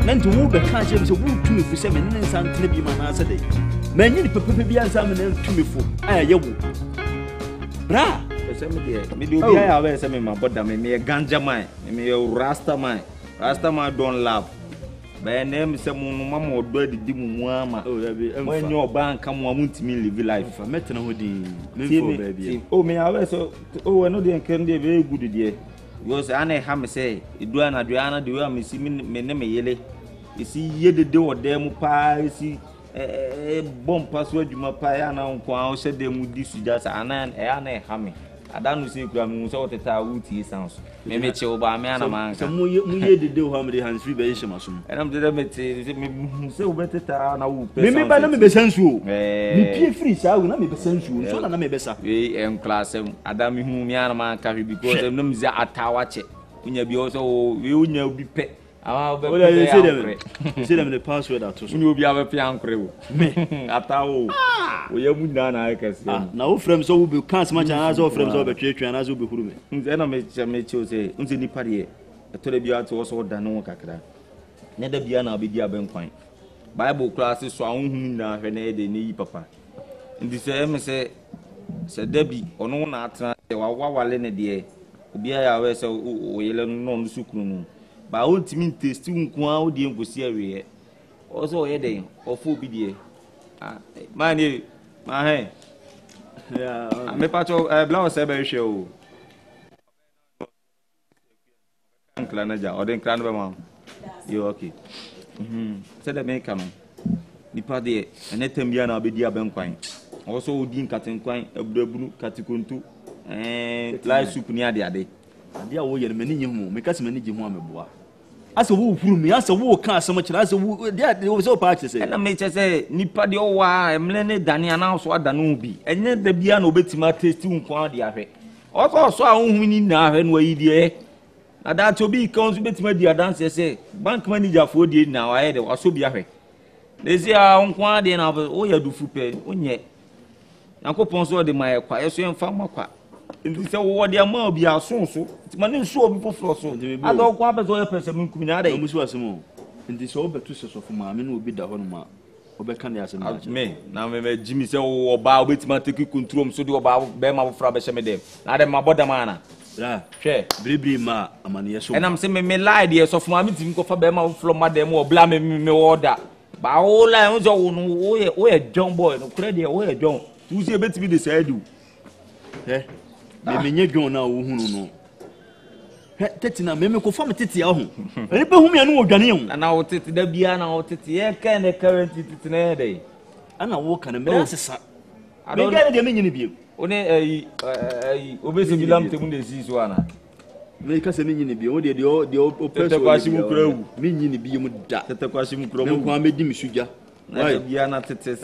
meant to move the country so would to me for 7 minutes and maybe my answer day. Man, you papa be answering to me for you. Bra, me do be I have some my brother, me a ganja mine, me a rasta mine. Rasta mine don't laugh. By name is some mamma or dirty dimma. When your bank come one to me live life. I met no baby. Oh, me, I was so. Oh, I know they can be very good idea. Because Anne Hammer say, Adriana, do you miss me name yele? You see, ye the door, them pie, see a bomb password you my pie, and I said them with this just Anne Hammer. I don't see Gramu so that I would see sounds. Maybe chill by me and a man. Some more you do how many hands 3 days, and I'm the so better than I will pay. Maybe by me be sensual. Me free, so will not be sensual. So I may be better. We am class, Adam whom Yana carry because the names are at Tawache. When you be also, we will be pet. See them the password out. You will be our piano crew. At our we have done. I guess now from so will be can't much as all from over church and as will be who then I may choose a Unzini Party. I told you to also done no cacra. Neither be an Abidia Benquine. Bible classes so I won't know her need papa. In this say, said Debbie or no natra, Wawa Lene dear. Be I so we non sucrum. But ultimately, still go the impossible. Also, a day or 4 BD. My hand. Yeah, I'm a part of blouse ever show. Clanaja or then clan of mom. You okay? Said the man come. The party and let them be an abidia benquine. Also, Dean Catin Quine, a blue Catikuntu, and live soup near the other. Dear, we are many young, make us manage him. As a woo through me, as a woo can't so much as a woo, there was so patches. And I may just say, Nipadio, I'm Lenny Daniana, so I don't be, and then the piano bits my taste to quality of it. Also, I won't win now and way, dear. And that to be comes with my dear dancer, say, bank manager for the now, I had also be a way. They say, I won't quality and I will, oh, you do fupe, when yet. Uncle Ponso de my quiet, so I'm from my quiet. This is what their mouth be our son, so it's my so before Flosso. I don't quite as well as a moon community. And this over to so for my men will be the Honma. Obecan as a me. Now, Jimmy say, oh, bow with my take control, so do about Bema Frabeshamede. Not my bottom manner. Share, Bribri ma, a man, yes, and I'm saying, me lie, dear, so for my meeting go for Bema from Madame or blaming me order. But all I was all a John boy, no credit, away John. You see a bit to be the side. Eh? Me John now, who no. Tetina, me go from Titi. Oh, and whom you know, Ganium. And now Titi, the Biana or Titi, can the current day. And I walk and a mess. I don't get the meaning of you. Only obviously belong to Mundesiana. Make us a meaning of you, the old person, meaning to be you would die. The question will make him sugar. Biana Titi,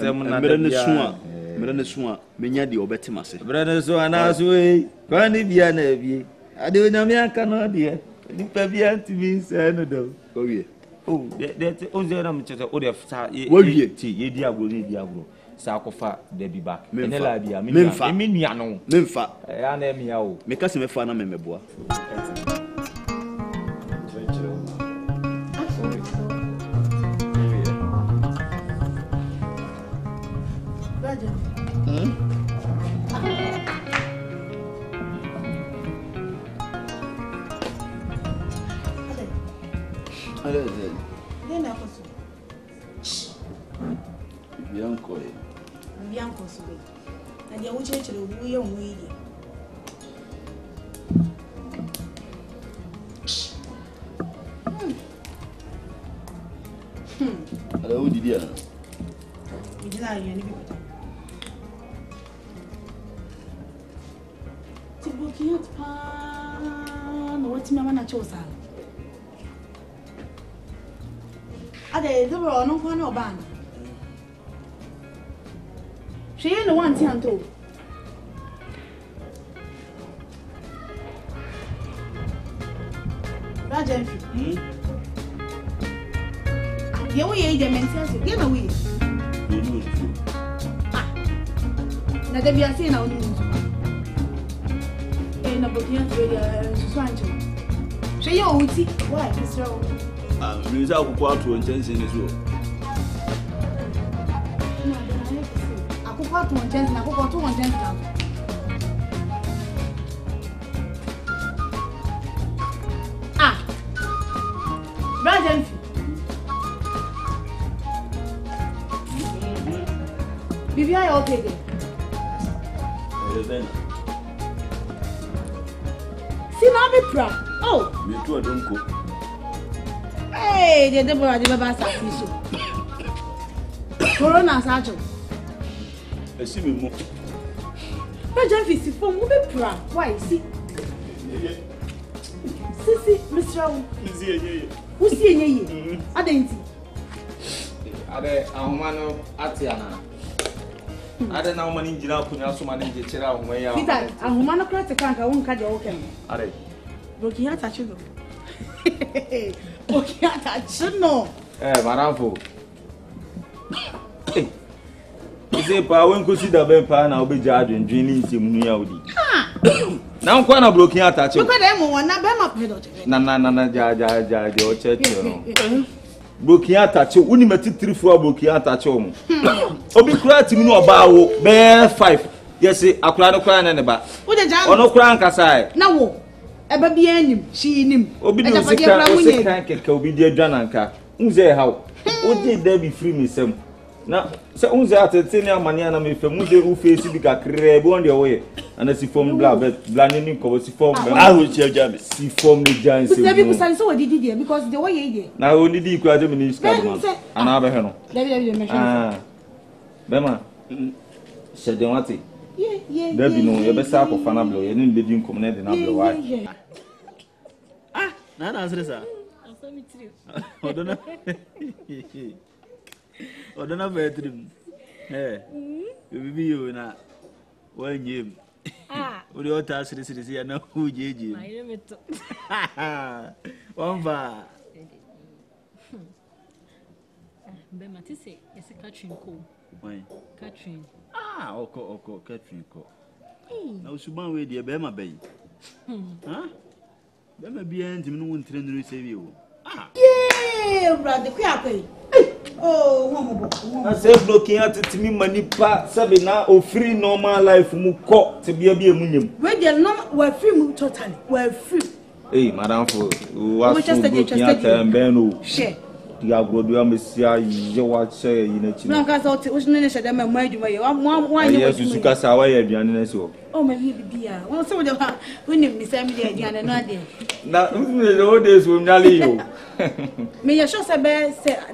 Merenesua, Minyadi or Bettimas. Breneso and as way, Granny Biana. I do know me, I cannot dear. Nipabian to me, Senado. Oh, yeah. Oh, that's Ozanam Odef, ye diablo, diablo. Sarcofa, they be back. Meneladia, Miniano, Memfa, I am Yao. Make us a fan of Memeboa. Bianco, and the old church will be on weedy. Hello, dear. You deny any better. To book you at Pan, what's my man at your son? Are they the road no one or band? She ain't the one thing to. Rajan, the way they mentioned, get away. Now they be saying our news. And about you to Swancho. She you see why, Mr. Ah, me say akukọ ato ntense ni so. Akukọ ato ntense na akukọ to ntense na. Ah. Brother. Bibi are okay there. See now be proud. Oh. Me too don't go. Hey, the Baba Safi. Corona Sajo. I see me more. But Jeffy, phone will be proud. Why? See? See, Mr. Who's seeing ye? I didn't see. Ade ahumano atiana. Ade na umani njira kunya so mani je chira ahuma ya. Peter, ahumano kra te kanka won ka je wo kem. Ade. Broki ata chugo. Okay, ata chuno. Maramfo. Ise pa wen ko si da ben pa na obeja adwendwen ni nsemu ya odi. Na nkwa na broki ata chu. Ko da emo won na be ma pedo che. Na ja o cheche no. Broki atache woni matitiri fu aboki atache o mu obi kura timi no oba wo be 5 yesi akura no kura ne ba wo de jam ono kura nkasa na wo eba bi anim shi nim obi no sika keke obi di adwana nka unze hawo oje da bi free me sem na se unze atete ne amane na me fam unze ru face bi kakre bi on de wo ye ana si form bla ni ko si form Ah, we check jam. si form ni jan se There people say so what did there because the way you there. na oni di kura je me ni sika man ana be he no Let me mention. ah bema shede wati Yeah. Debi no ye be sa ko fana blo ye ni be di nkom na de na blo wa Ah, na answer sa. Odona. Odona bedroom. Bibi yo na wanyem. Uri ota siri ya na hujeje. My name is Wamba. Bema tise ese Catherine ko. Why? Catherine. Ah, oko Catherine ko. Na usuban we de be ma bayi. Ha? Be ma bia ntimi no wontre nuru sebi o. Ah. Yeah, brother, ku akwai. Oh, wo na say blocking atitimi manipa sabe na ofri normal life mu ko te bia bia munyem we dey no we free mu totally. We free. Madam for what blocking atembe no. Share. Ya grodo amesia ye wa che yi na chi. Na ka so te wo ne shede ma mu adwuma ye. Wa ye susu ka sa wa ye aduane na si o. Oh, my bia. Wo so de ha, we nim ni say me dey aduane no ade. Na me no days wo nyale yo. Me ye sure say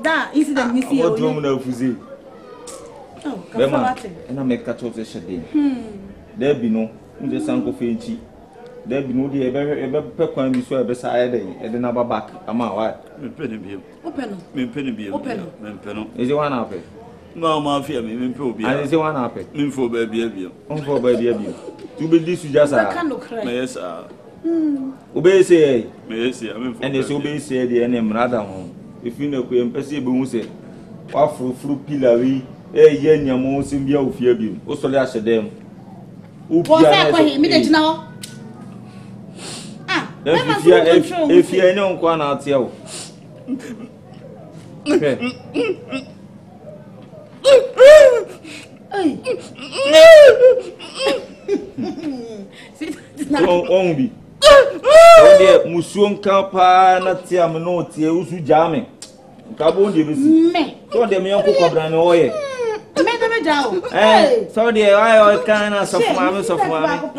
that incident ni see o. What do na fuzi? Oh, ka fa bate. Na me ka to se shede. There be no, nje sanko fe nchi. There be no dey ebe pe kwan bi so ebe sa eden e de na ba back ama wa. Me pene bi. Open no. Me pene bi. Open. Me pene. Is it one happen? No, ma fi me pe obi. And is it one happen? Me fo ba bia bia. On for ba bia bia. Tu be di suja sa. Ka no cry. Me yes ah. Obe say Me yes ya me fo. and is obe say the ene mrada ho. If you know ko empese e be hu say wa furu pillar wi ye nyamo sim bia ofia bi. O sole a sedem. Wo say ko he me dey gina ho. If you know kwa na atia wo. Okay. On bi. O de musuon kapa na tia me no tie usu jame. Ka bo de besi. Me. So de me yanko kwabra ne oye. Me de me jaw. So de ayo kana so fama so fama.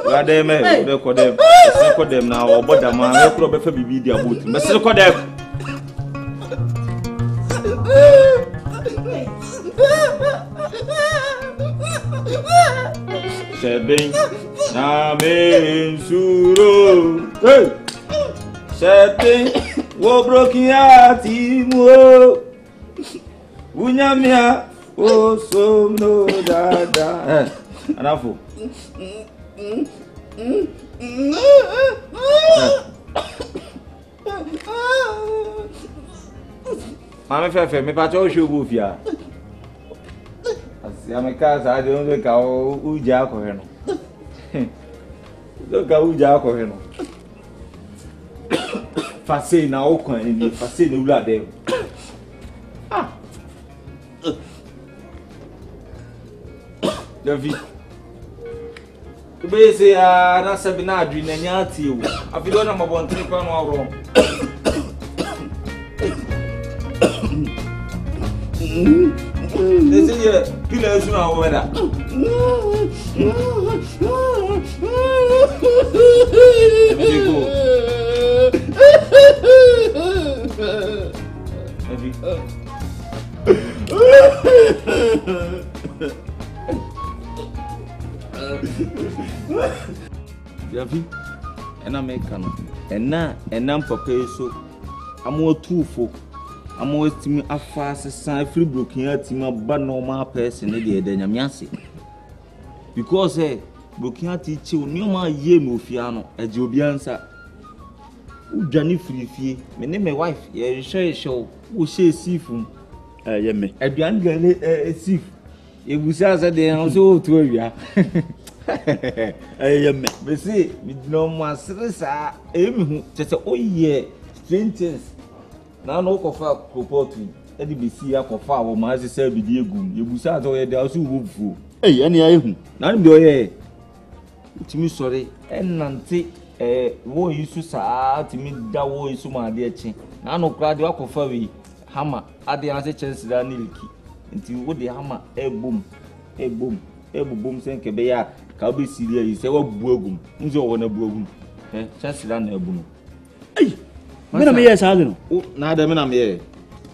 Ga dem e de ko dem. Se ko dem na oboda ma e kro be fa bibi di abot. Me se ko dem. Shebin na me suro. Hey. Shebin wo broken ati mo. Unyamia o so no dada. Anafo. Mami fefe, me pacho o shubu fia. Asi ame casa de onde ka o uja ko he no. Do ka uja ko he no. Fase na okwan ni fase na wura de. David. Be say na sabi na adwi na nya ati o. Afido na mabontre kwa no awro. This is your pillars now weather. Yavi, ena meka no. Ena papa so amo tufo. Amo estimi afa sesan free broken atima ba normal person dey eda nyame ase. Because broken ati chi oni ma ye no ofia no eje obi ansa. Udwane free fie. Me ne my wife ye show wo she sifum. Ye me. Aduan gane sif. Ebusa asa de so otu awia. Ye me. Me say me no masre sa emi hu tese oye strangers. Na no kofa proportu e di besi akofa wo ma asese bidi egum yebusa azo ye da so wofu Ene aye hu na no bi oye timi sori enante wo yisu sa timi da wo yisu ma de echi na no kra de akofa wi hama ade ase chance da niliki nti wo de hama ebum senke be ya ka be siria yi se wo bu egum nzo wo na bu egum chance da na ebum me na me yes ha no na da me na me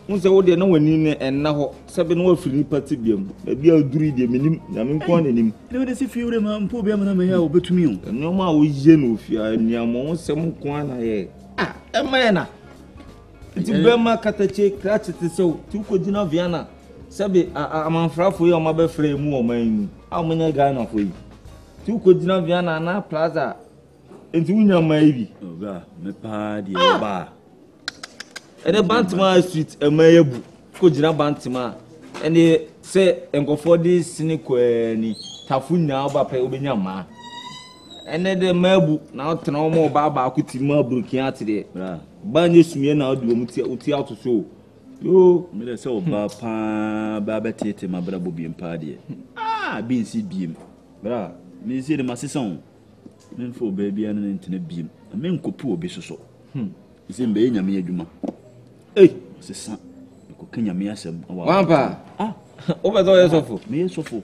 unse wo de na wani ne enna ho sebe no afiri party biam bia aduri de menim na me nko na nim ne de si fiure ma mpo bia na me ya obetumi o no ma wo ye no ofia niamo nsem nko na ye e ma na ti be ma katache kratche te so ti ko dina viana sebe amanfrafo ye o ma be frɛ mu o man a mo nya ga na fo yi ti ko dina viana na plaza enti unya mai bi oga me pa de ba ene Bantima street emayebu ko jina Bantima ene se enkofo di siniko ni tafunya oba pe obenya ma ene de mabu na otena omo ba akuti mabu kiati de bra ba nye sumie na odi omuti auto so yo me de se oba pa ba betete ma bra bobiem pa de bi nsi biem bra me nsi de masison men fo baby an ntene biem men kopu obi soso isi mbe nyame adwuma sesa ko kanya me asem wampa o be do yesofo me yesofo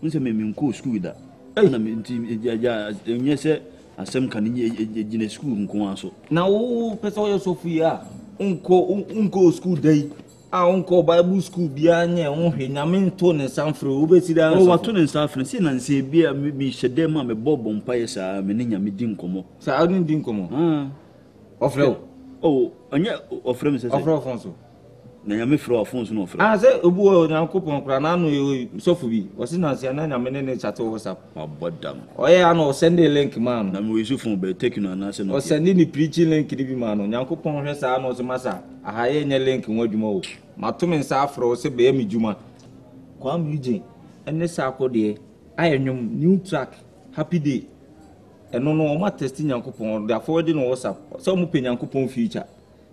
nse me nko school da na me nti enye se asem kan nye school nko aso na wo pese o yesofo ya nko school dai unko Bible school bia nye hwe nyame nto ne sanfre wo be sida o wato ne sanfre si na nse bia mi hyede ma me bobo mpaye sa me ne nyame di nkomo sa adun di nkomo ofre anya ofre me se ofre ofonso na nyame fro ofonso no ofre se obu na kopon kra na no sofu bi o si na se na nyame ne chat WhatsApp abodam oye ano send the link man na me wesu fon be take no na se no o send ni preaching link di bi man no nyankopon hwe sa no so masa ahaye nye link nwadwuma o matumi nsa afro se be mi djuma kwa muje enne sa akode ayenwum new track happy day eno no o ma test nyankopon da forward no WhatsApp so mu pe nyankopon feature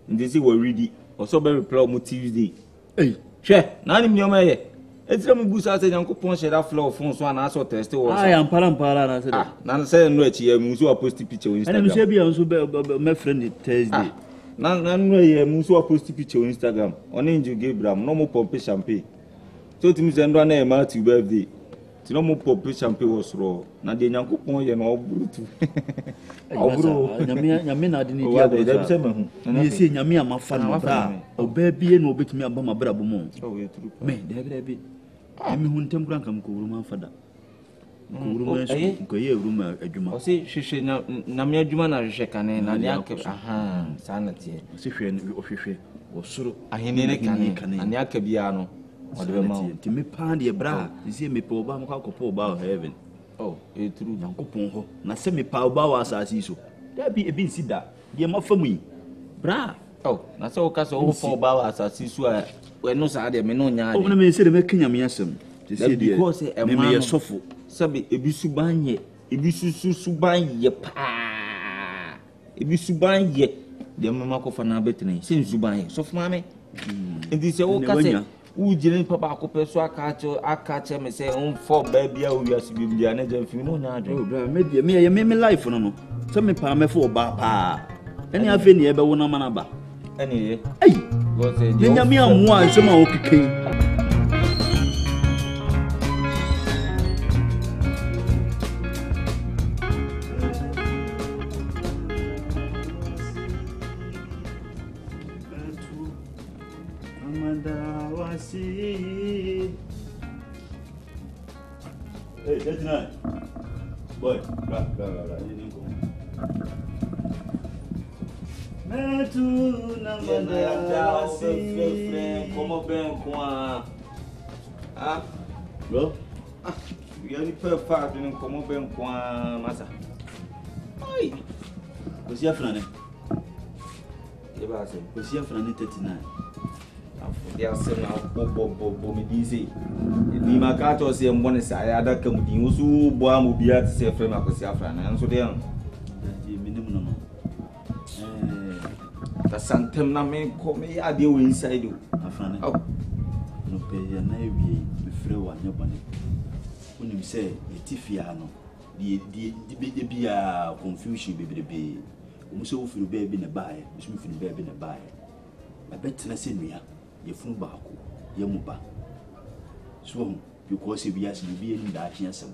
ndisi we ready o so be reply mu Tuesday hwe na ni nyoma ye etire mu busa se nyankopon share flow phone so na so test wo so ya mpara na se na se no achi ya mu so post picture on Instagram ene se bia so be me friend Thursday na no ye mu so post picture on Instagram oni nju Gabriel no mo pompe champagne so timi se ndo na e Matthew birthday ti no mo pompe champagne wo soro na de nyankopon ye no obrutu obru nyame na de ni dia bo da bi se mahu ni se nyame amafa no bra oba bie na obetumi aba mabra bo mo me de bi emi hu ntempura nkam ko wuru ma fada ko wuru ma so ko ye wuru ma adwuma o se hwehwe na me adwuma na hwehwe kane na ne aka sa na tie o se hwe o hwehwe o soro ahene ne kane ane aka bia no o de ma ti me pa de bra se me pe oba mo ka ko oba heaven true nyankopon ho na se me pa oba wa asasi so da bi ebi nsi da de ma famu yi bra na se o ka so o fa oba wa asasi so a we no sa de me no nya de o na me se de me kanya me asem te se de me ye sofo sabe ebisu banye ebisu banye pa ebisu banye de mama ko fa na betene se nzuban so fuma me ndi se wo ka se wo jire papa ko pe so aka che me se on for ba bia wo wiase bi bia na jam fi no nya adwen oh bra me life no so me pa me for ba pa ene afi ne e be wo na mana ba ene ei go se de nya me amu an se ma wo pikin Hey, that's nice. Boy, bra. You didn't go. Metu na mandawasi. Como bem com a bro? E ele perfeito, não como bem com a massa. Ai. Você é frane? E vai ser. Você é frane 39. They are saying now, bo me dizi. Ni makato se mbone sa ya da kam di usu bo amu bia se frame akosi afra na nso de an. Di minimum no. Ta santem na me ko me ya de we inside o. Afra ne. No pe ya na ewie me frɛ wa nya bane. Unim sɛ yetifia no. Di bia confusion bebrebe. Omo se wo firu ba bi na baaye, mo se mo firu ba bi na baaye. Abetena se nua. Yefunu baako yemu ba so because we as no be any da ahia sem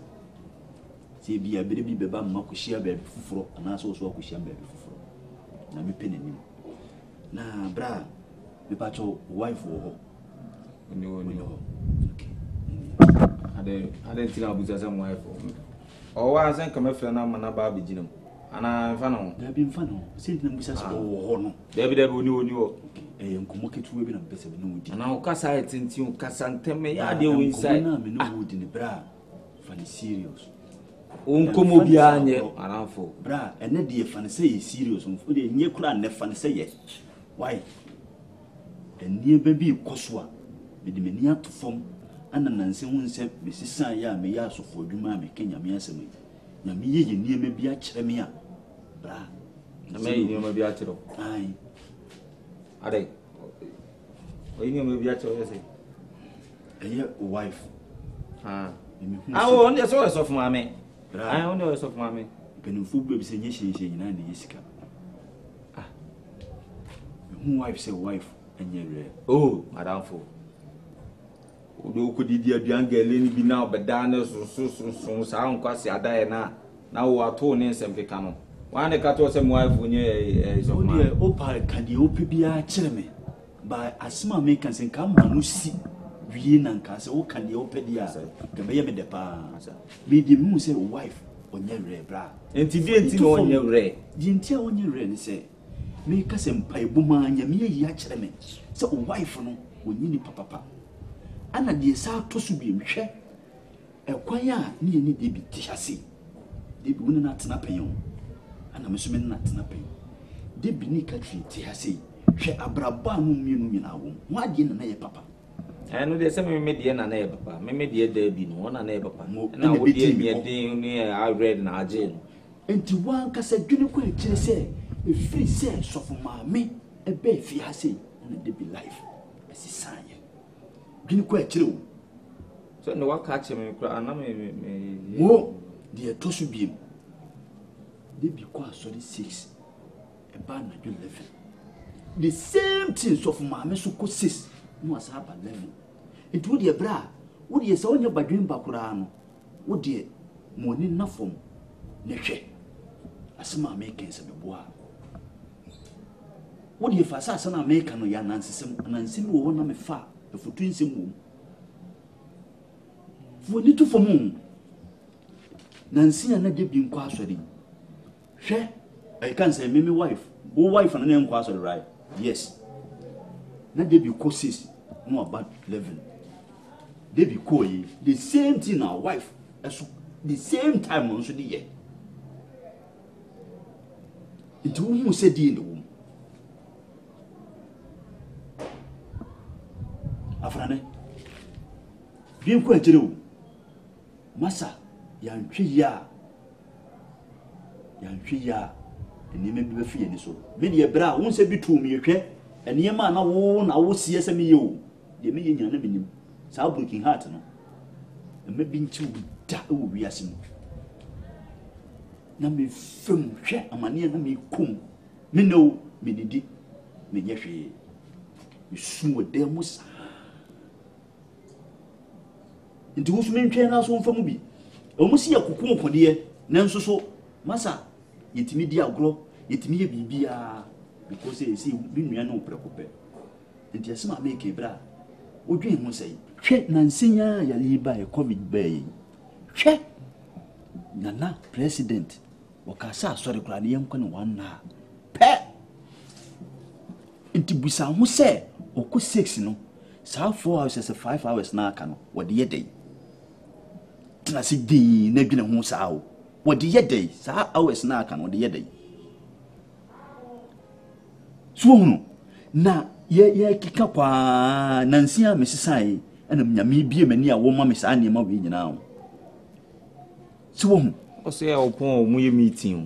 se bia bere bi beba mma ko hia ba fufuro ana so ko hia ba fufuro na me penanim na bra me pa cho wife wo ho Ni okay ade tina abuza sam wife o wa san kama fra na mana ba beginam ana mfa no da bi mfa no se tina busa so wo ho no David oni o nkomo ketuwe bi na pese be no wudi ana o kasa etinti o kasa nteme ya de o inside na me no wudi ne bra fani serious o nkomo bi anye aranfo bra ene de fani say serious o de nye kura ne fani say ye why enie ba bi koso a me de meni atofom ana nanse hu nse me sisan ya me ya asofo adwuma me kenya me asem nya me ye nie me bi a kire me a bra na me nie me bi a kire ai ade o nie me bi a kire say eye wife o onde so of mame bra onde so of mame penimfo bi se nye hyenhye nyina na yesika who wife say wife enye re oh adanfo odo ko didi aduan gele ni bi na obeda na so sa nkwase adaye na wo ato ne nsem keka no wan de ka to se wife onye so ma o pa ka de o pebia kire me ba asma me kan sen ka ma no si wie na nka se o ka de o pedia ka be ye me de pa me di mu say wife onye re bra enti no onye re di enti a onye re ni se me ka se mpa ebuma anya me yi a kire me se o wife no onyi ni papa ana de sa to so bi nhwe ekwan a ne ye ni de bi ti hase de bi wona na tena pen ana me so me na tena pen de bi ni ka twi ti hase hwe abraba no mienu nyina wo ho ade na ye papa no de se me de na ye papa me de da bi no na ye papa na wo de mi de ni a red na age no enti wan ka se dwene ko akire se e free se sofo maame e be fi hase na de bi life esi sanye dwene ko akire wo so no waka che me kura ana me wo de to so biem de bi ko asori 6 e ba na jo 11 the same thing sofo maame so ko 6 no asaba 11 enti wo de bra wo de se onye badwen ba kura no wo de moni nafom ne hwe asema American se beboa wo de fa sa na American no ya nansem wo na me fa efutu nsem wo wo ni to fom nansi na de bi nkwa asori hwe I can say me wife wo wife na ne nkwa asori right yes na de bi courses no about 11 de bi ko yi the same thing our wife as the same time on so de ye it who said in the womb afrane bien ko ajere wo masa ya ntwe ya nneɛma bi bɛfi yɛn so me deɛ bra wo nsa bi tu me hwɛ nneɛma na wo sie sɛ me yɛ o deɛ me yɛ nyana me nim saa broken heart no me bi nti wo da wo wiase mu na me fam hwɛ amane na me kum me no me didi me nyɛ hwee me su wo da mu sa nti wo so me ntwɛn na so mfa mu bi o mu si yakokum kodeɛ nanso so masa yɛtimi di agorɔ yɛtimi yɛ bibia because say bi nua na oprekopɛ nti asema make bra odwen ho sɛ hwɛ nansenya ya liba e covid bay hwɛ nana president wakasa asɔre kra ne yɛnkɔ ne wanna pɛ nti busa ho sɛ okɔ 6 no saa 4 hours sɛ 5 hours na aka no wɔde yɛ dai tena se di na dwene ho saa o wɔde yɛ dai saa hours na aka no wɔde yɛ dai so hunu na ye kika kwa nansia mesisai ana nyame bie mani a wo ma me saa niema we nyina ho so hunu o se opon mu ye meeting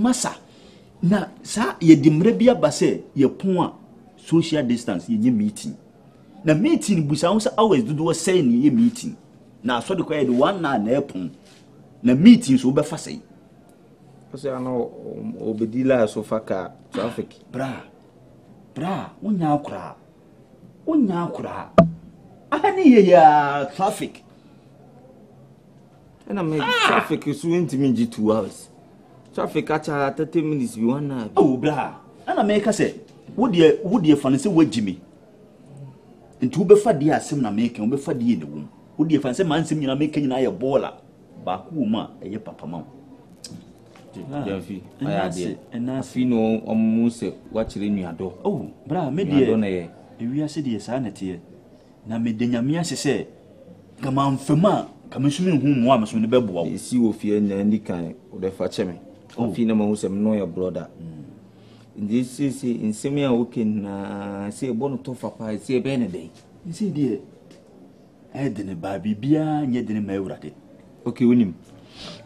masa na saa ye dimre bia ba se ye pon a social distance ye nye meeting na meeting busa ho se hours dodo say ne ye meeting na so de kwa ye de one na epon na meeting so be fa sei o se ana obedila so faka traffic bra unya akura ahani ye ya traffic and I traffic is 20 minutes 2 hours traffic acha 30 minutes be 1 hour oh bra ana make say wo de fa ne se wagimi nti wo be fa de asem na make wo be fa de ne wo de fa se man sem nyina make nyina ye bola ba ku ma eye papa ma Jafi ayade afi no omu se wachire nuado oh bra me de ewi ase de sa na te na me de nyame ase se kama mfema kama sumi hu mu am so ne beboa wo si ofie na ndi kan o de fa cheme afi na mahu se no your brother ndi si nsemi a oke na se ebo no to fa pa se be ne dey nsi de de ne ba bibia nye de ne ma ewurade okay wonim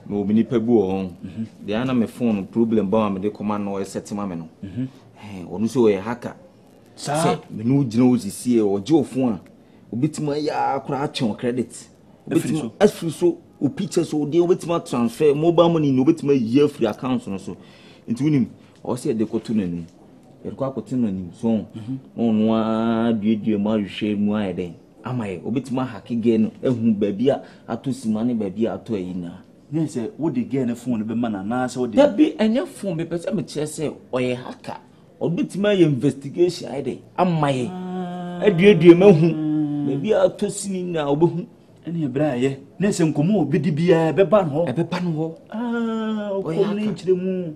no obini pabu o de ana me phone problem ba me de command no setima me no onu so we hacker sa me no gina osisi e oje ofun a obitima ya akura action credit obitima afri so o picture so de obitima transfer mobile money no obitima ye free account no so nti wonim o se de kotu nanu e ko akotu nanu so onu a duedue ma hwe mu ayeden amaye obitima hack ge no ehun babia atosima ne babia ato ayina ne se wo de ge ne phone be mana na se wo de dabi enya phone be pese me kire se oye hacker obitima ye investigation ayede amaye aduedue mahu babia atosini na obehu ene bra ye ne se nkomo obedi bia be ba no ho o ne kire mu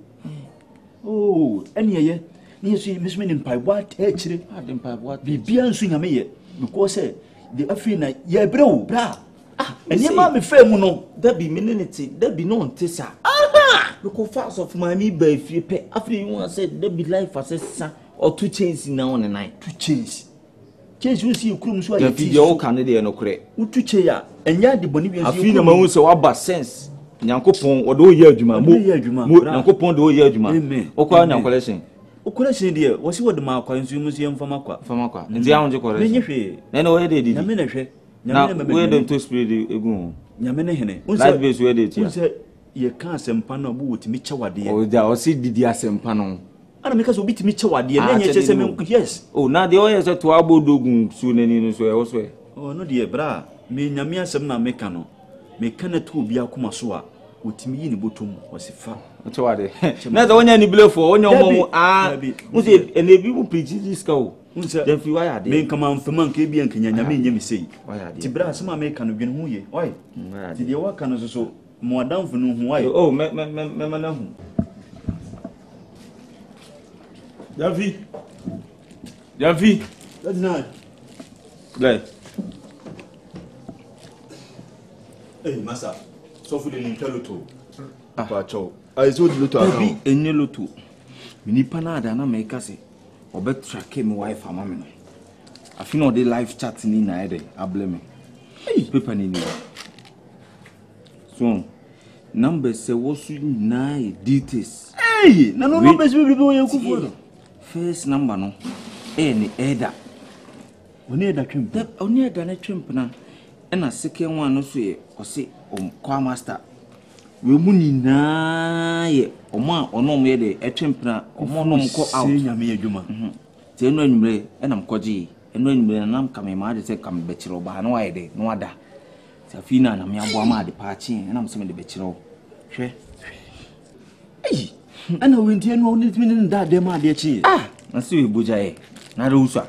oh ene ye ne yesu mesme ne mpai bo atechire ade mpai bo bibia nsu nyame ye because the afina ye brew bra eni ma me fa mu no dabi minute dabi no ntesa because fast of my ba fie pe after you want say dabi life asesa or to change now on the night to change you see kurum so ya fi o kan de no kure utu che ya enya de boni bi afi na mahu se waba sense nyankopon o do ye adwuma mo nyankopon do ye adwuma o kwa nyankolation okoration de wo si wo de ma kwa nsu mu se mfama kwa nti ya wonje correction menye hwe na o ye de di nyame na hwe nyame na we dem to spirit egu nyame na hene life base we de tia unse ye ka asempa na bo wotimi chawade o da o si didi asempa no ana me ka so bitimi chawade na nye chese me yes oh na de o ye se to abodogun su nani no so e wo so e oh no de bra me nyame asem na me ka no me ka na to obi akoma so a wotimi yi ne botom wasifa chawade na da wonya ni blefo wonya mo unse enebi mu preach this ka o dem fi waya de me kama mfema nka bia nka nyame nye me sei ti bra asem me ka no dwene hu ye oi ti de wa ka no so mo adamfo no hu ayo oh me na hu Javi that's not Guy hey masa so fu de nteloto pa cho ai so de loto abi enye loto mini panada na me ka se obetrack me wife ama me no afi no de live chat ni na ede ableme hey paper ni ni so number se wo su na details Hey, no best we be you kufu. First number no. Ni Eda. Oni Eda twem. Oni Eda na twem na. Na second one no so ye ose kwa master. We mu nyina ye omo a onom ye de twem na omo nom ko out. Se nyame adwuma. Te no anwumre na mkoji. Eno anwumre na nam kame ma de se kam be kiro ba na wa ye de no ada. Safina na me abo ma de pa chi na mse me de be kiro. Hwe. Hey. Ana wenti enu oni timi ne da de ma de chi. Na se we boja ye. Na do so.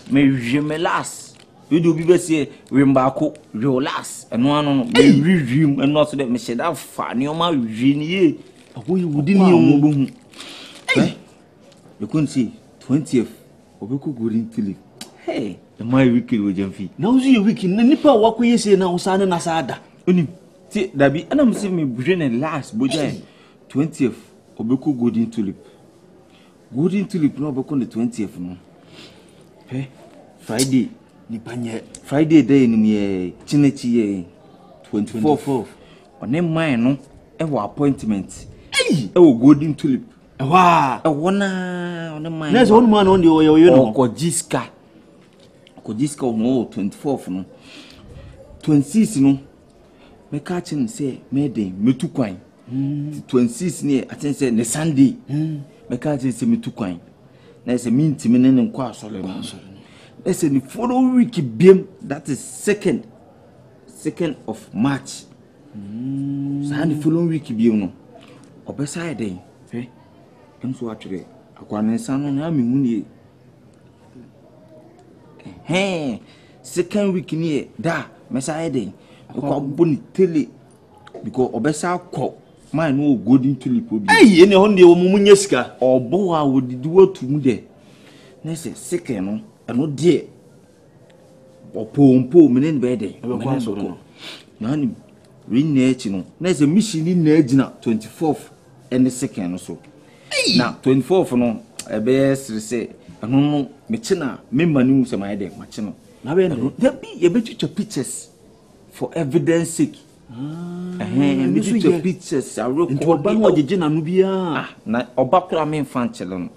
Me me last. We do be be se we mbako relax. Eno ano no me review eno so de me sheda fa ne o ma wi ni ye. Awo yi wudi ni o mo bohu. You couldn't see 20th. Obeku Golden Tulip. Hey, the my weekend we jamfi. Na uzu ye weekend na nipa wakoye se na usane na sada. Onim. Ti dabi ana mse me bujene last boja 20th. Obeku Golden Tulip. Golden Tulip no obeku the 20th no. Hey, Friday nipa nye. Friday day ni me chinechi ye 24th. One mine no e wo appointment. Hey, e wo Golden Tulip. Wa. E wona one mine. Na so one man on the oyo no. Kojiska no 24th no. 26 no. Me ka chin say me den metu kwan. 26 ni atin say ne Sunday. Me ka chin say metu kwan. Na say me ntimi ne nko asole no. Na say the following week biem, that is 2nd of March. So the following week biem no. Obesa den. Enso atwere akwane sanu na me huni second week ni da mesa eden ko boni tele because obesa ko my no Golden Tulip obi ene ho de wo munya sika obo wa wodidi watum de na se second no eno de opompo menen be de menen so ko na ni rin na echi no na se mission na agina 24th and the second no so. Na 24th no ebe say anu no me china me manu se my dey ma chino na be there be ye be pictures for evidence sake me picture pictures I record ba no jeje na no bia na oba kura me fan chele no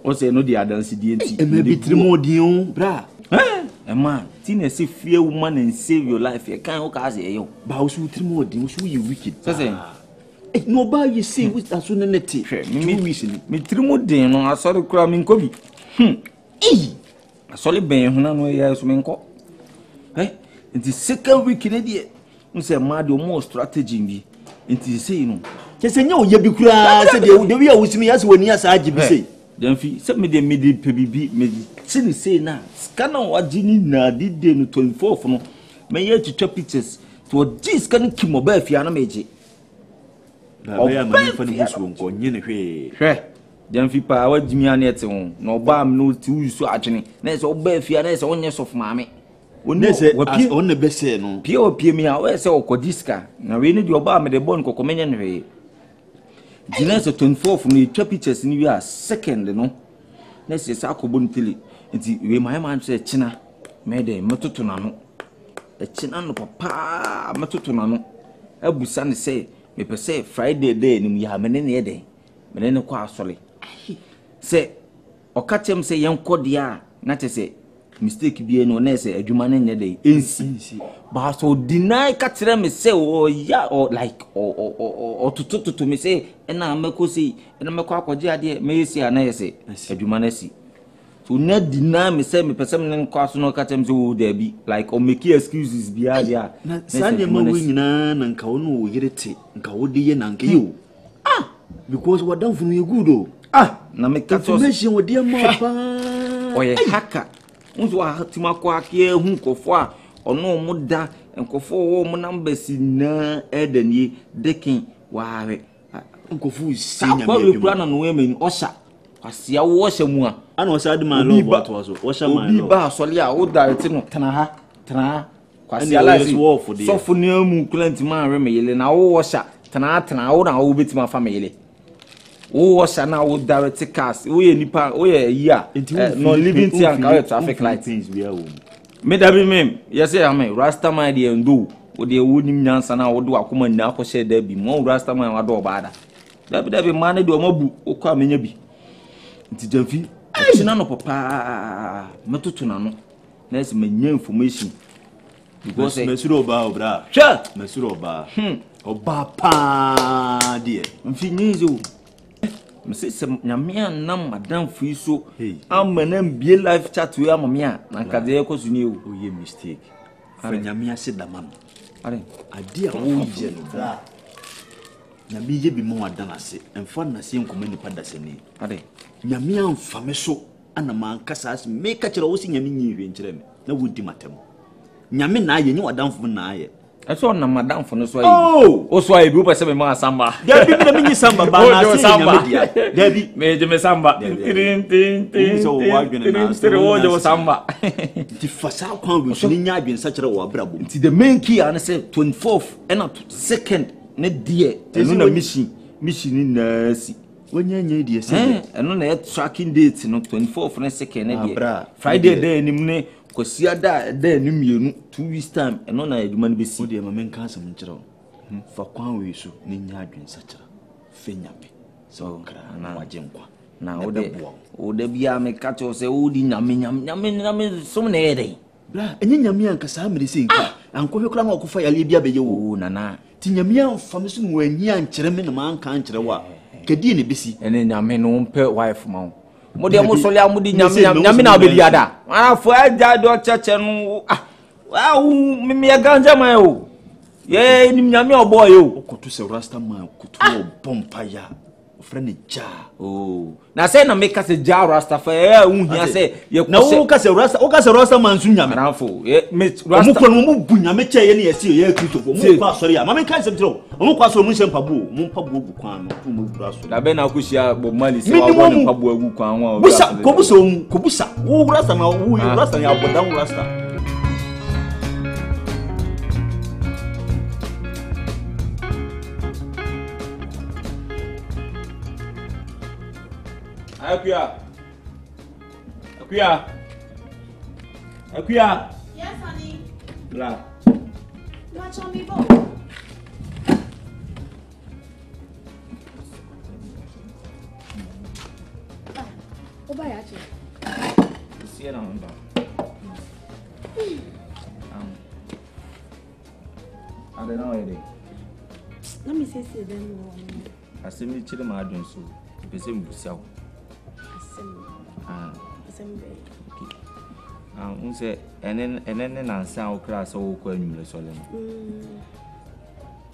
o say no dey adanse die enti e me bitrimo dion bra man tin say fear woman and save your life you can o ka say yo ba o su trimo dion so you wicked say no ba you say with aso ne neti me trimo den no asori kura me nko bi asori ben ho na no ya so me nko the second week ne die no say ma de mo strategy bi enti say no kese nya oye bi kura say de wi a wusimi ya se woni asa agi bi say dem fi say me de pebibi me chini say na scan on wagini na di de no 24th no me ye to pictures so this can kimo ba fi ana meje ya mani fa ni busu nko nye ne hwe dem fi pa wagimi ana ete ho no ba am no ti usu adwene na say oba fi ana say onye sof maame woni say on ne be say no pie mi a we say okodiska na we ni di oba am de bon kokomenye ne hwe Dinner 24th no twa pictures ni wi a second no na say sa akobon tele nti we man say china me de metoto na no e china no papa metoto na no abusa ne say me pese Friday day ni ya mene ne de mene ne kwa asole say okatem say yenkode a na te say mistake bi no na say adwuma ne nye de ensi ba so deny ka tire me say oh ya or like or to me say na meko say na meko akwaje ade me yesi ana yesi adwuma na si so na deny me say me pese me ne kwa so no ka tem say oh there be like or make excuses bi ade a na sanye ma wi nyina na nka wono wo yerete nka wo de ye na nka yo because what down from you good oh na me ka so information wo de ma pa oye haka unso wa tima kwa ke hu kofo a ono mu da nkofo wo mu numbers na edani dekin waare nkofo si nya me adwuma kwa na no we meni osha asia wo osha mu a ana osa de man love what was osha man love ba sole a wo direct no tena ha kwasia life so fo ne mu client man re me yele na wo osha tena wo na wo betima fa me yele wo osha na wo direct cars wo ye nipa wo ye ya no living tia ka traffic light things we are me da bi mem yes say am rasta man de ndo wo de wo nim nyansa na wo do akoma nna akọ share da bi mo rasta man wa do bada Dabi man do mabu okwa menya bi. Nti jamfi. China no papa metoto na no. Na se menya information. Because mesuro ba obra. Sure. Mesuro ba. Oba pa die. Mfi nyizo. Mse se nyamia na madam fi so. Amana mbie live chat we amamia na nkade ekosuni o. Oye mistake. Fa nyamia se dama no. Are. Ade a wo je no bra. Na biye bi mo adana se. Emfa na se nkoma nipa da se ni. Are. Nyamia mfame so ana man kasa as me ka kire wo se nyame nyi hwe nkire me. Na wodi matem. Nyame na aye nyi wadamfo na aye. Eso na madam fo no so ayi. O so ayi bi o pese me ma samba. Dabi bi na me nyi samba ba na se nyame dia. Dabi me je me samba. Tin so wadwene na stereo samba. Ti fasa kwan we so ni nya adwen sa kire wo abrabo. Ti the main key an say 24th and 2nd ne die. Eno na mission na si. Wonya nya die se. Eno na tracking date no 24th ne 2nd ne die. Friday day ni ne Kosia da ni mienu 2 weeks time eno na adwuma no besi. O de ma men kan asem nkire wo. Fa kwan we so ni nya adwen sa kire. Fe nyabe. So kra na waje nkwa. Na o de bia me ka cho se o di nyame som na ede. Bra enye nyame anka sa mere se nka. Anko hwe kra na okofa yale bia beye wo nana. Ti nyame amfa me so no anyi ankire me na ma anka ankire wa. Kedi ne besi. Ene nyame no mpe wife ma. Modi amusole amudi nyame na obedi ada ara fo aja do cheche no me ganja man o ye ni nyame obo yo okoto se rasta man kutu bompa ya ofrene ja na say na make se ja rasta fa hia se ye na wo ka se rasta man su nyame ara fo ye me rasta mo ko mo bu nyame che ye ne ye si ye krito fo mo kwa sori ya mama kan se tro mo kwa sori mo nse mpabu mo mpabu gu kwan no to mo bura so da be na akushia Bob Marley se wa bo mpabu agu kwan wa kobusa wo rasta na wo rasta ya bodan rasta Akuya. Yes, honey. Bla. Watch on me, boy. Oba ya che. See na mba. I don't know it. Let me say them. Asemi chire ma adun so. Pese mbusia wo. Asemi. Okay. Unse enen na nsa okra so wo kwa nwumre so le no.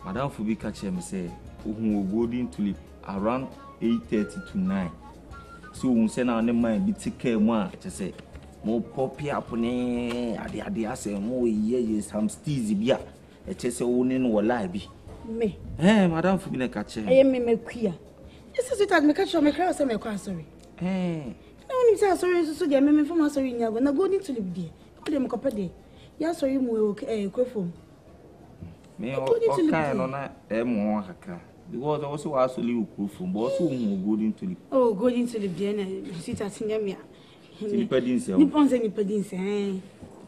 Madam Fubi catch me say ohun golden tulip around 8:30 to 9. So unse na ne man bi tike mu a che say mo pop up ne ade ase mo ye some steez bia e che say wo ne no live bi. Me. Madam Fubi na catch me mekuya. This is it at me catch me cry say me kwa sorry. No ni say sorry so dey me from sorry nyago na golden tulip dey. Ko dey me kopa dey. Ya sorry mu krofom. Me okay no na mo hakra. Because also was live krofom but also mu golden tulip. Oh, golden tulip dey na sit at nyamia. Ni padin se. Ni ponse ni padin se.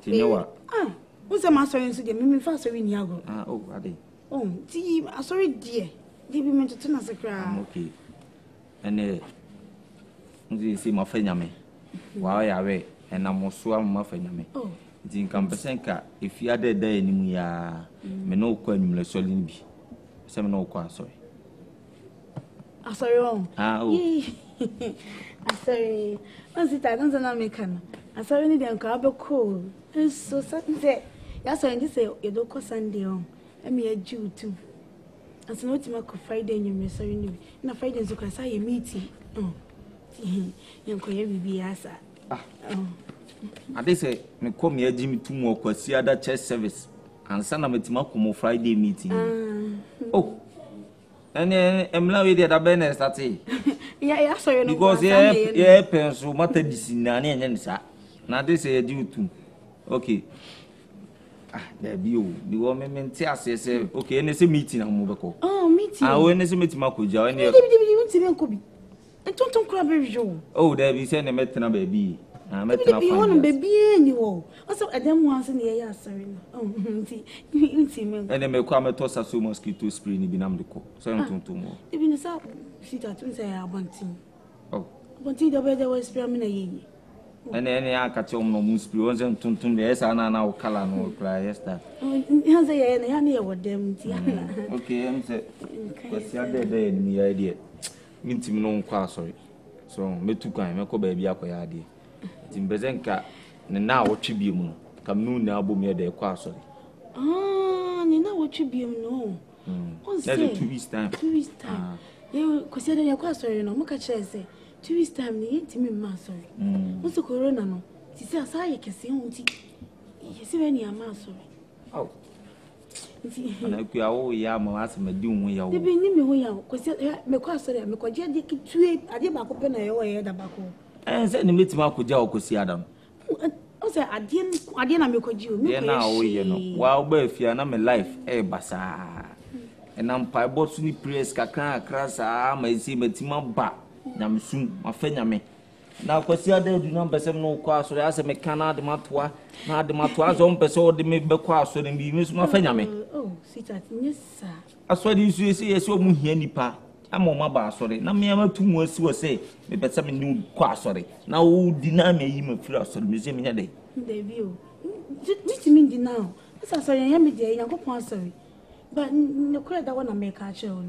Tinyewa. Unse ma sorry so dey me fa sorry nyago. Ade. Ti sorry dey. Dey be me to na sakra. Okay. Ene nzi si mafanyame wa ya we ena moso am mafanyame nti nkampesenka efia deda enimu ya me no kwa anwumle soli ni bi se me no kwa asori on asori onzi ta don't na make no asori ni dem ka be cool so Sunday ya so ndi se ye do ko Sunday on emi ya ju tu asino ti ma ko Friday nyumre sori ni bi na Friday so ka sa ye meeting yanko ye bibi asa ade se me kom ye jimi tumu okwasi ada church service ansa na metima ko Friday meeting ene emla we dey da be start ya sorry no because ye penso mata disina na enye nsa na ade se ye di utum okay there be o the woman mente asese okay ene se meeting am be ko meeting we ene se metima ko ja ene bi nkobi entonton kura be jo there be say na metena baby metena fa won baby ni wo also adam wan se ne ya asori no nti me ene me kwa meto sa so mosquito spray ni bi nam de ko so entonton mo bi ni sa See that we say abontin. Oh. Abontin the better was experiment ye. Any I catch on no moose once and tuntum the S and now color no cry yesterday. Has a honey with them. Okay, I'm saying, what's the other day in the idea? Mean to me no car, sorry. So, me too kind, make a baby up a idea. In Bezenka, and now what tribune come noon now, boom, you're there, car, sorry. Ah, you know what tribune no. What's that? 2 weeks time. 2 weeks time. You consider your car, sorry, no, Moka say. 2 weeks time, the intimate man, sorry. What's the corona? No, she says, I can see on tea. You see, any amount, sorry. Oh. And I could all yam as me doom we are. The beginning, we are, consider me quite sorry, me quite dear, I did back open a way at the back. And send the meet Marco Jao see Adam. I said, I didn't make you. Yeah, now, you know, while birth, you are not my life, eh, bassa. And I'm pie botsuni praise, cacra, crassa, may see me Tima ba. Nam soon, my fename. Now, Cosia, they do not bear no quas, or as a mechana de matua, not the matua's own person, the make bequas, so then be miss my fename. Oh, sit at yes, sir. I saw you see a so moon here, nipa. I'm on my bar, sorry. Now, me, I'm 2 months to say, maybe some new quas, sorry. Now, deny me, you may feel us to the museum in a day. The view. What do you mean now? As I saw you, I'm there, young upon sorry. But no credit, I want to make our show.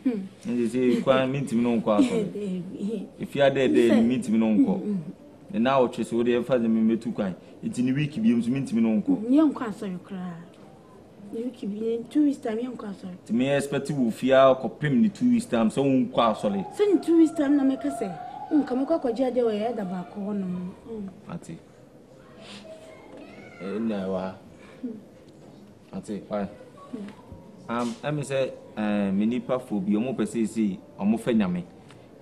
And you say, quite mean to me no quas. If you are dead, they mean to me no call. And now, just what they have had me too kind. It's in the week, you mean to me no call. Young quas, you cry. You keep in 2 weeks time, young quas. To me, I expect you fear or pim the 2 weeks time, so quas solid. Send 2 weeks time, no make a say. Come a cock or jet away at the back on. Auntie. No, Auntie, why? I'm say, Minipa phobia, more per se, or more fename.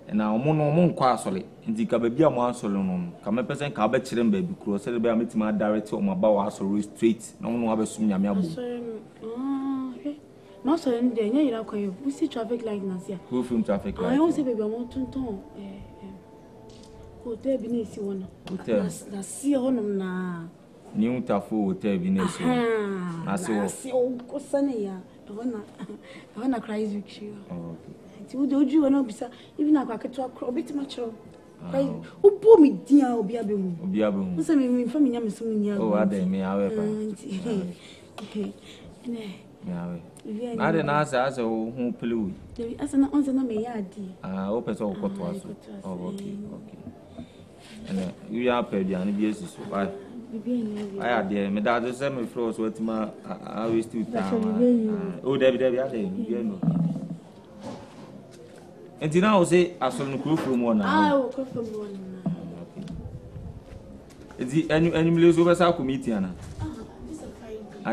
And now, more quasole, and the cababia more solon. Come a person cabet baby, cross, celebrate my director, my bow, so straight, no one ever soon. No, sir, and then you know, we see traffic light here. Who from traffic light? I also baby, I want to know. Hotel beneath one. Hotel. That's see on na. New Tafu Hotel beneath. I see, oh, Sunny, I want to cry with you. Oh, do you want to be even a crack to a bit much? Who bore me, dear, or be a boom? What's I mean from me? I'm assuming. Oh, are they me, however? Okay. I didn't answer as a whom blue. As an answer, no, me, I open all what was. Oh, okay. And you are paid, and yes, why? I had the medal semi floors with my I was too down. Oh, David, you know. And now say, I saw no crew from one. I will come from one. Is the animals over South Committee, Anna?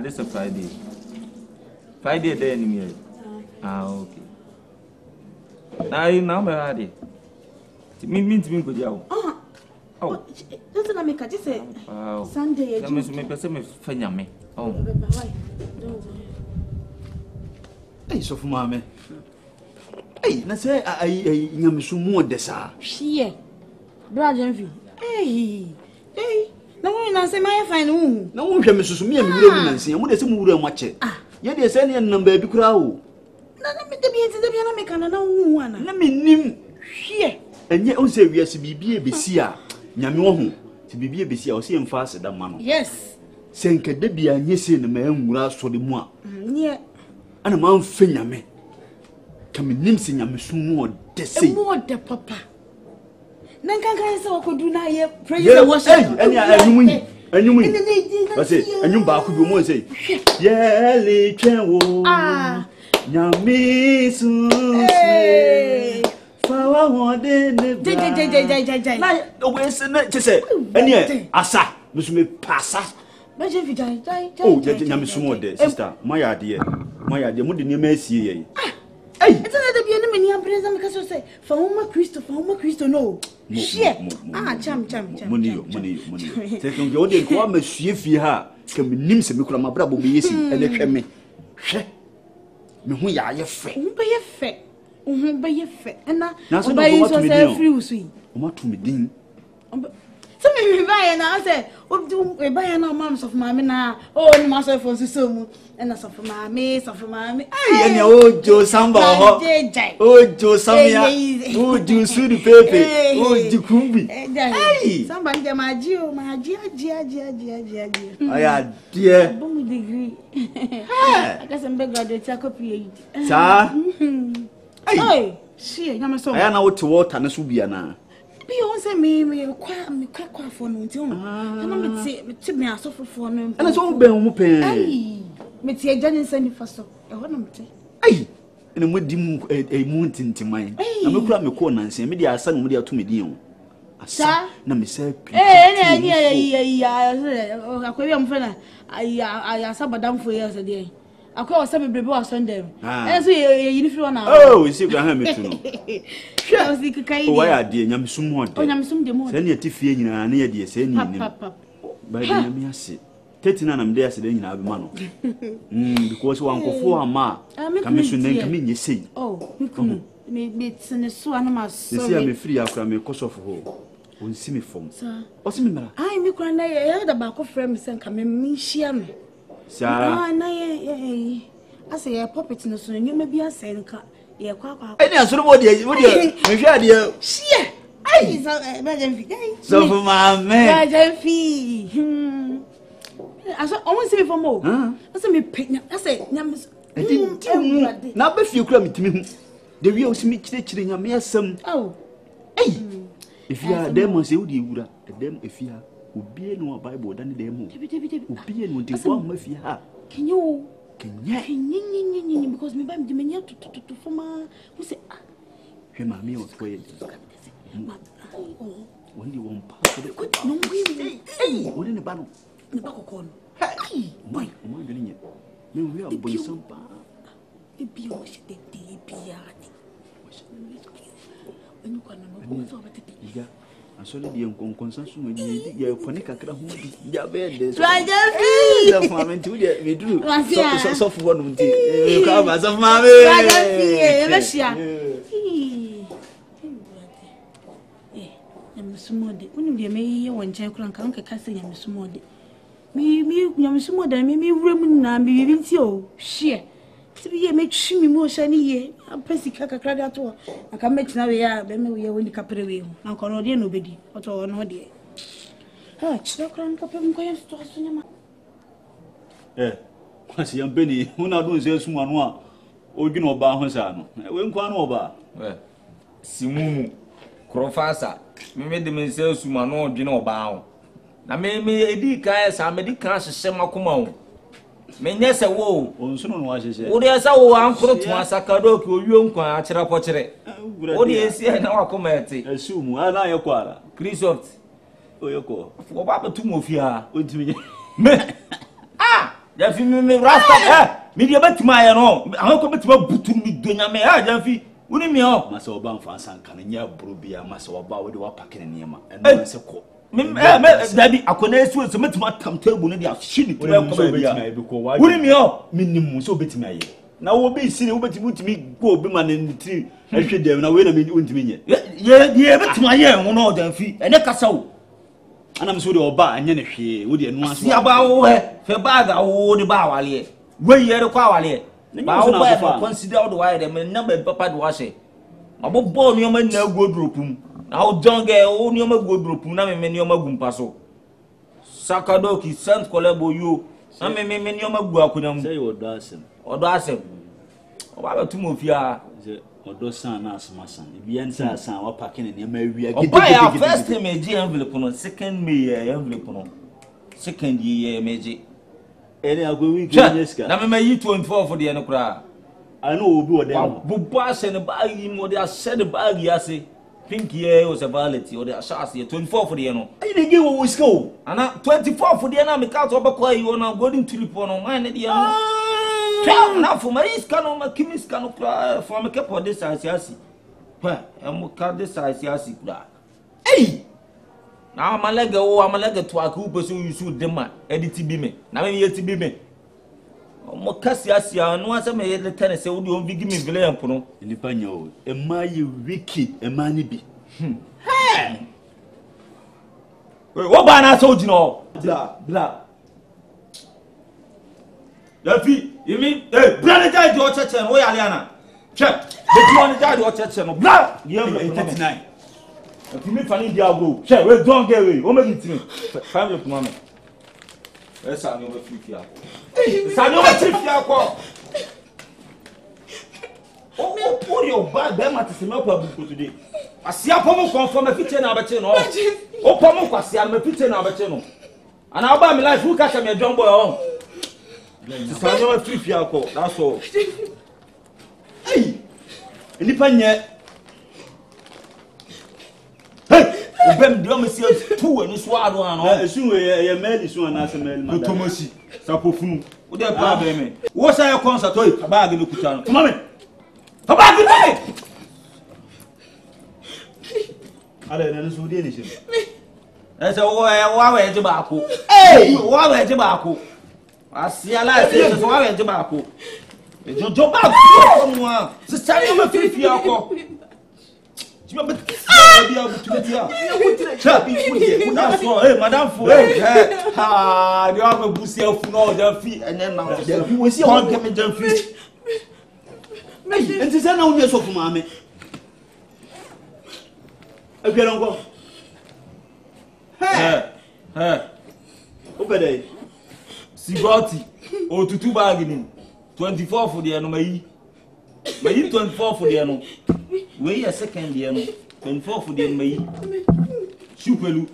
This is a Friday. Friday, day, enemy. Ah, okay. Now, you know, my idea. It means me good, yo. Oh, doesn't make a just Sunday. I must make a semi fename. Oh, hey, so for mamma. Hey, let's say I am so more desa. She, brother, hey, no one say my fine room. No one can miss me and we see, and what is a mood and watch it. Yet there's any number be crowd. Let me make another one. Let me name here. And yet, say we are to be a besia. Nyame to be a besia or see him faster than man. Yes. Senka debia and yes in the man will ask for the moi. Yeah. And a man fenyame. Come in nimsing a mushroom more the same. More the papa. Nanka so could do now here. Praise the wash. And you win. I say, and you back with more say, yeah, little. Ah, Yami soon. For one day, like the way to say, and yet, Asa, Miss Me Passa. Oh, Yami Sumo, sister, my idea, what did you may see? Hey, it's another be enemy in present because you say, for Christopher, no. Shit. Ah, chum. Money. Taking your day, go, Monsieur Fia, can be names and become a bravo be easy, and they can me. She, me, are your friend, by your fat, by your fat, and now, by you, free sweet. What to me, Dean? So me buy na say o buy na mom so for mama na ni ma so for so mu na so for mama Ay ya ojo samba ho ojo samia ojo suri pepe ojo kumbi ay samba nje maji aji aya die boom degree akase mbe graduate akopie sa ay she na me so aya na wote water na so bia na bi on say me kwa for no nti no na me asofofo no ana so ben mu pe ay me tie jani sani faso e ho no mte ay ene mo di mu mu tintiman na me kura me ko nanse me di asa no mo di ato me di on asa na me say ya akwa bi am fe na ya asa badamfo ya so de akwa wasa bebrebe wa Sunday so ye yini firi na oh isi kura ha metu no hwe o si kai o ya de nyamsum ho de o nyamsum de mo se ne tifie nyina na ye de se ni ni ba de nyame ase tetina na mde ase de nyina be ma no because wan kofo ama kamesu nen kame nye sei oh mikunu me tsene so ana ma so se me free akura me kosofo ho onsi me fom o si me mara ai mi kura na ye da ba ko frame sen kame mi hia me sa na ye ase ye puppet no so nyuma bi ase nka ye kwa eni asoro mo de me hwe ade hia ai so ba jamfi so for my man ba jamfi aso on se me fomo aso me penya ase nyam na ba fie kura mitimi hu de wi o si mi kire nyame asam oh ei efia dem se udi ewura dem efia obie no bible dan dem obie no de kwa ma fie ha kenyo kenya because me ba me menya to foma we say hwe ma mi o to ye woni won pa so no we woni ne ba no ne ba kokon ai mai o ma gani me wi abon sampa e bi o se de bi ati enu kwa no so ba te ya asole di en consensus me di ya fone kakra ho di ya be de so Rajafi da fama nti udi me duru so fo no nti ka ba so fama me Rajafi e be hia nyamsumode unim de me ye wonche kura nka nka kase nyamsumode mi nyamsumode mi wurem na mi bi nti o hie tibi ye me twi mi mo sha ni ye apesi kakra da to aka metina we ya be me we woni kapere we hu na nko no de no bedi oto no de ha chira kura nka pe mko ya sto so nyama kwasi yambeni una do nse sumu anu a odwina oba ho sa no we nkwa no oba simumu krofasa me de me nse sumu anu odwina oba ho na me edi kan sa me di kan hyehyɛ makoma ho me nyese wo onsuno no hyehyɛ wo de asa wo ankoro to asakado ki owie nkwan akyerɛ pɔkyerɛ wo de esi na wakoma ete asumu ana ye kwara Christoph oyeko wo ba betu mo fia ontimi me ya fi me rasta me de betima ye no ahoko betima butu mi donya me ja fi woni mi o masa oba mfa sanka na nya buru bia masa oba wo de wa pakene niema eno se ko me dabi akona esu so metima tam table no de ahye ni tira ko bia woni mi o minnim so betima ye na wo be sini wo betimi utimi go obi ma na nitiri ahwe dem na we na me untimi nye ye betima ye ho no da fi ene kasa wo ana mso de oba anya ne hwe wo de enu aso ya ba wo he fe bag wo de ba wale we ye de kwa wale ba wo ba consider all the why dem na be papa de washe abobo ni o ma na godropum na o donge o ni o ma godropum na me ni o ma gumpa so sakadoki sent kolebo yo na me ni o ma gu akonyam say odo asem o ba betu mo fia odo san na asmasan bia nsa san wa pakene ne ma wi agede gede ya first time ji envelope no second me envelope no second ye meji ene agwe week nyeska na me yi 24 for de no kra I know obi o dem bu boss and bag yi mo de said the bag yase pink ye o se violet o de asas ye 24 for de no ayi de ge wo ska o ana 24 for de na me ka to be kwa yi o na golden tulip no man de no tell na for my iska no ma kimi iska no kra for me kepo de size pa em ka de size kra ei na amalega to aku beso yusu dema editi bi me na me yeti bi me mo kasiasia no asa me yele tane se wodi on vigi me vile ampo no nipa nya o ema ye wicked ema ni bi What banana so you know? Blah. Yafi, you mean, brother died your church and where Aliana? Check. The 200 died your church and blah. You 39. If you meet Fanny Diabo, check, we don't get away. What make it to me? Family of Mamma. Let's have your 50 hours. Samuel 50 hours. Oh, your bad them to see my public today. I see a pomo from a kitchen abatino. Oh, pomo quasi I'm a kitchen abatino. And I'll buy my life who catch me a jumbo home. Samuel 50 hours, that's all. Hey, Lipanya. Hey, Ben Domicile 2 and swallow and soon a man is one as a man. Tomosi, Sapofun. What are problem? What's our concert? A bag in the Kutan. Come on. Come back to me! I don't know anything. That's a way tobacco. Hey, why tobacco? I see a life is a way tobacco. It's your job out. Sister, I'm a 50 year old. Madame Fouet, you have a bussy of no feet and then now we see one coming down feet. And this is no news of mammy. Okay, don't go. Hey, Obey. Sigoti, or to 2 bargaining. 24 for the enemy. May 24 for the enemy. Wait a second, the enemy. 24 for the enemy. Shupelu,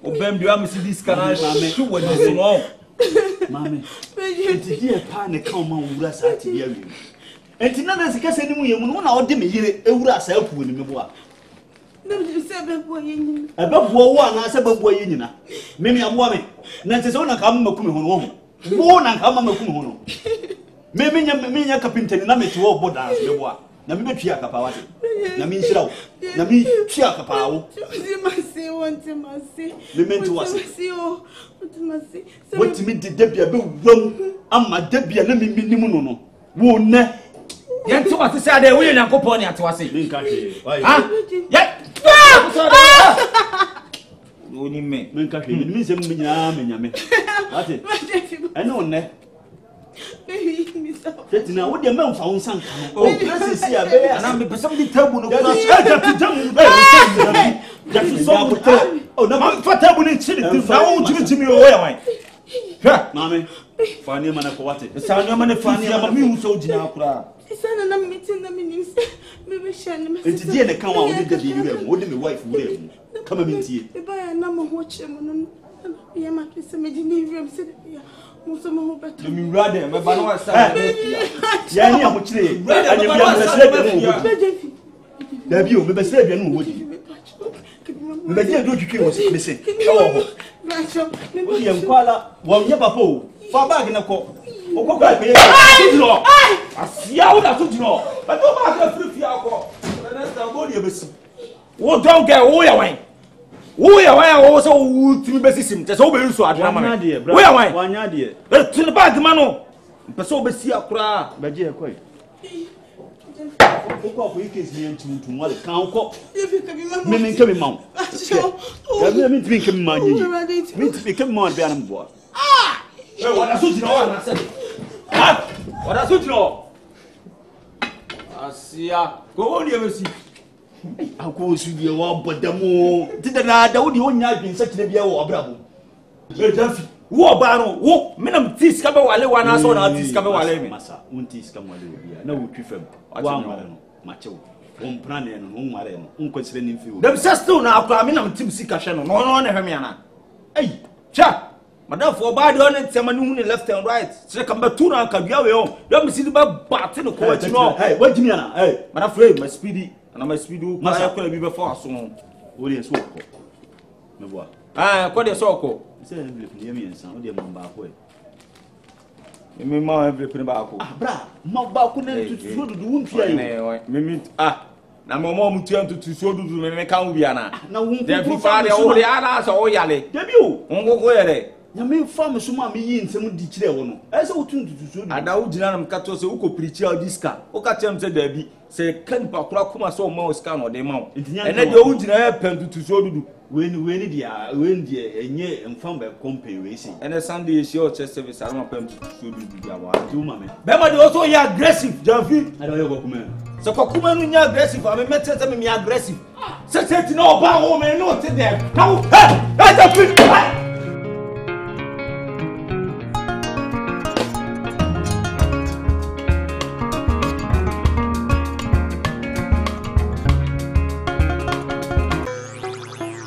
Obey, you have this canal. Shoot what is wrong. Mammy, it's a dear panic come on, that's at the area. And Tina is guessing you one out of me here, a wood self with me. No, you said above one, I said, boy, you know. Maybe I'm woman. Nancy's own come home. One and come home. Maybe you captain, and I'm to all borders. Nami Chiaka Power. Nami Shrow. Nami Chiaka Power. You must say, one to my see. Women to us. What to me did Debbie wrong? I'm my Debbie and let me minimum. Won't Yan to us say they will not go pony at us. Huh? Yet. Only me. Means a million. What it? I know, ne? That now what the man found some. Oh, let's see a bear, and I'm somebody terrible. Oh, no, I'm for terrible in Chile. Now, give me away. Mammy, funny man of what it. The sound of money funny, I'm a mule soldier now. And I'm meeting them in his maybe Shannon. It's the end account of the wouldn't be wife will come and meet you. If I am not watching, I am at least a medium city. Most of my home, but you rather, my banana side. Yeah, I'm much late. And you are the there you may say, you know, would you? But you don't you was missing. Oh, William Kuala, one year before, far back in a court. Oh, I see how that's what you know. But don't have a free alcohol. That's the body of us. Oh, don't get away. Oh, yeah, I also would be busy. Just over so at Ramana, dear. Where am I? 1 year, dear. To the bag, Mano. But so be see a cry. But dear, quite. We kiss me into what it can't cook. Meaning coming mount. I mean, drinking money. Me to become more than boy. Ah! What I should know, I said. What I should know. I see ya. Go on, you see. How goes you your but the more did I don't you have been such a dear or bravo? War barrow, walk, minimum teeth cover while one I saw this cover while Massa, won't teeth come while no prefer one macho, one plan and one marine, unconsidering few. Them says still now, I mean, I'm Tim Sicashan, no one, Hermiana. Hey, chat. Madame for bad on it, someone left and right. Second, but 2 now can be away. Let me see the bat in the court. Hey, what do you mean? Hey, but afraid my speedy and I must be do my could be before so. What is so? Ah, what is so? Say, me and some of them back way. You mean more everything about Bra, more back to show the wound here. Mimi, na mama mutian to so do me can be ana. Na won. Dem fi fa de o de ana so o yale. Debi o. Won go go yere. nyame fa me so ma me yi nsem di kire wo no ese wo tun tutuso di ada wo gina na mkato se wo ko preach a diska wo ka chem se da bi se kan pa kura kuma so ma o ska no de ma wo ene de wo gina pen tutuso dudu weni dia enye mfam be compare we say ene Sunday she o church service ara ma pen tutuso dudu dia wa do ma me be ma de wo so ya aggressive jamfi ada yo go kuma se ko kuma no nya aggressive a me mete se me aggressive se ti na oba ho me no te there na wo hey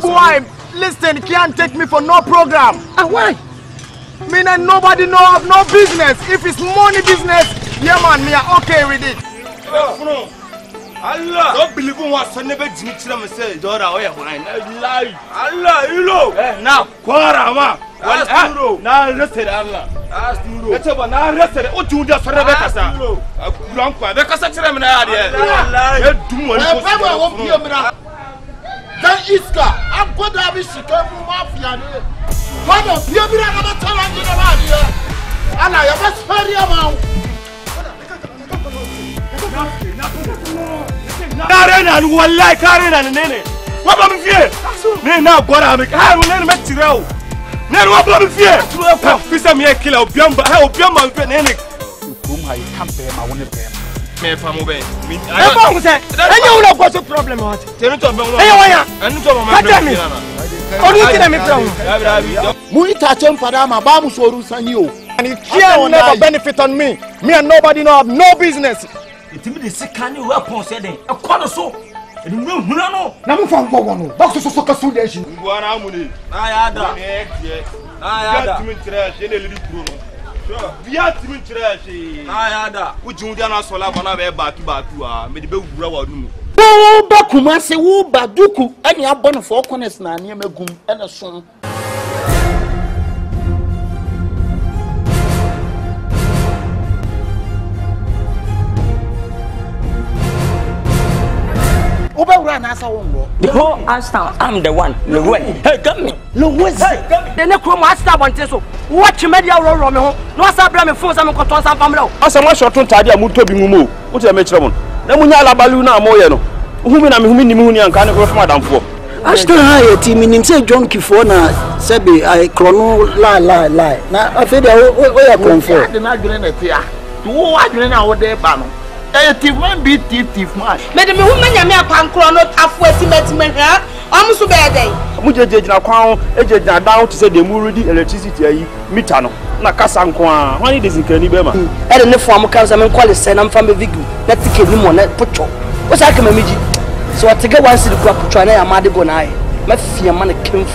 Why? Listen, can't take me for no program. And why? Me and nobody know of no business. If it's money business, yeah man, me are okay with it. Allah, don't believe in what son never did me say, Dora, oh yeah, lie. Allah, you know. Now, Quara, ma. Now, rested Allah. Ask you. Let's have an arrested. Oh, you just for Rebecca, sir. Blanca, Rebecca, Then Iska, I'm going to have a chicken mafia. What of you? I'm not telling you about here. And I am a very amount. Karen and one like Karen and Nene. What am I fear? Me now, what am I will never make you. Never what am I fear? Pisa me a killer, Biamba, how Biamba and Nene. Whom I can't pay my one of them. Me from away. I don't say. I know what was the problem. What? Tell me to me. I know to me. Muita chempada ma ba mu soru sanio. And it can never benefit on me. Me and nobody know have no business. It me the sick can you weapon said then. A corner so. And no no. Na mu fa ngwo no. Box so kasu de shi. Ngwana amuni. Ayada. Ayada. Me trash ene lidi pro no. Via timi trash. Ayada. Ujun dia na sola bana be baaki a me de be wura wa nu. Wo ba kuma se wo ba duku ani abon for corners na ne magum ene so. The whole Ashtown, I'm the one. Hey, come me. The necrom Ashtown wants to watch media roll. No, Sabram for some contours and family. As a much or two tidy, I'm to be moved. What's a metron? Namunya Baluna Moyano. Whom I'm Humini and kind of Madam for. Ashton high team in him say John Kifona Sebi I chrono lie. Now I feel where I come from. The not green at here. To what green out there, Bano. Thief man beat thief man. Madam, woman, you may have chrono halfway to met her. I'm so bad day. Muja na crown, agent down to say the Muridi electricity, Mitano, Nakasankwa, when it is in Kenibema. And the form comes and call it I'm from a Vigu. Let's take him on that put. What's I can so I take a one city crop to try and Madigo. My fear man came